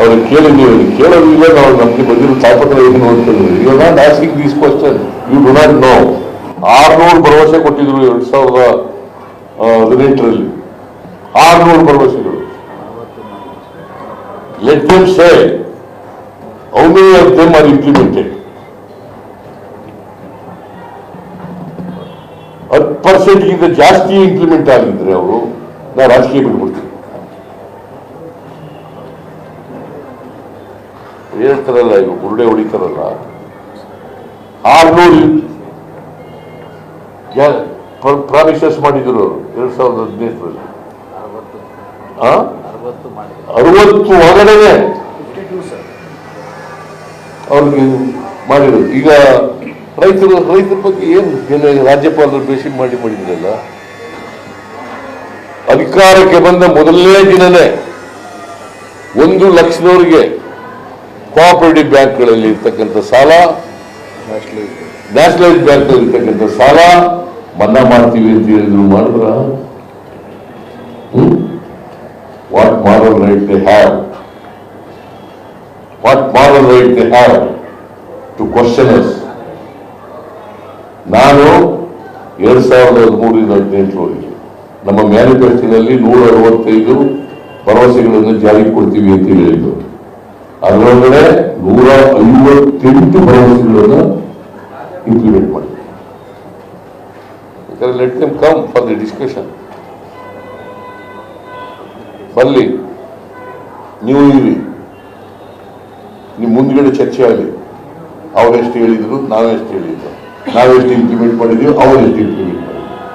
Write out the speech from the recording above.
ಅವ್ರಿಗೆ ಕೇಳಿದ್ದೀವಿ, ಕೇಳೋದಿಲ್ಲ. ನಾವು ನಮ್ಗೆ ಬಂದಿರೋ ತಾಪತ್ರ ಏನು ನೋಡ್ತಿದ್ವಿ. You not asking this question, you do not know. 600 ಭರವಸೆ ಕೊಟ್ಟಿದ್ರು 2018ರಲ್ಲಿ. 600 ಭರವಸೆಗಳು. Let them say how many of them are implemented. 10% ಜಾಸ್ತಿ ಇಂಪ್ಲಿಮೆಂಟ್ ಆಗಿದ್ರೆ ಅವರು ನಾವು ರಾಜಕೀಯ ಬಿಟ್ಬಿಡ್ತೀವಿ. ಹೇಳ್ತಾರಲ್ಲ, ಈಗ ಬುರುಡೆ ಹೊಡಿತಾರಲ್ಲ, 600 ಪ್ರಾಮಿಸಸ್ ಮಾಡಿದ್ರು 2018ರಲ್ಲಿ. 60 ಒಳಗಡೆ ಅವ್ರಿಗೆ ಮಾಡಿರೋದು. ಈಗ ರೈತರ ಬಗ್ಗೆ ಏನು ರಾಜ್ಯಪಾಲರು ಬೇಸಿ ಮಾಡಿದ್ರಲ್ಲ. ಅಧಿಕಾರಕ್ಕೆ ಬಂದ ಮೊದಲನೇ ದಿನನೇ 1 ಲಕ್ಷದವರಿಗೆ ಕೋಆಪರೇಟಿವ್ ಬ್ಯಾಂಕ್ಗಳಲ್ಲಿ ಇರ್ತಕ್ಕಂಥ ಸಾಲ, ನ್ಯಾಷನಲೈಸ್ ಬ್ಯಾಂಕ್ ಇರ್ತಕ್ಕಂಥ ಸಾಲ ಮನ್ನಾ ಮಾಡ್ತೀವಿ ಅಂತ ಹೇಳಿದ್ರು. ಮಾಡಿದ್ರ? What moral right they have? What moral right they have to question us? ನಾನು 2013-18 ನಮ್ಮ ಮ್ಯಾನಿಫೆಸ್ಟೋದಲ್ಲಿ 165 ಭರವಸೆಗಳನ್ನು ಜಾರಿಗೆ ಕೊಡ್ತೀವಿ ಅಂತ ಹೇಳಿದ್ರು. ಅದರೊಳಗಡೆ 158 ಭರವಸೆಗಳನ್ನು ಇಂಪ್ಲಿಮೆಂಟ್ ಮಾಡಿದ್ರು. Let them come for the discussion. ಬರಲಿ, ನೀವು ಇರಿ, ನಿಮ್ಮ ಮುಂದ್ಗಡೆ ಚರ್ಚೆ ಆಗಲಿ. ಅವರೆಷ್ಟು ಹೇಳಿದ್ರು, ನಾವೆಷ್ಟು ಹೇಳಿದ್ರು, ನಾವೆಷ್ಟು ಇಂಪ್ಲಿಮೆಂಟ್ ಮಾಡಿದೀವಿ, ಅವರೆಷ್ಟು ಇಂಪ್ಲಿಮೆಂಟ್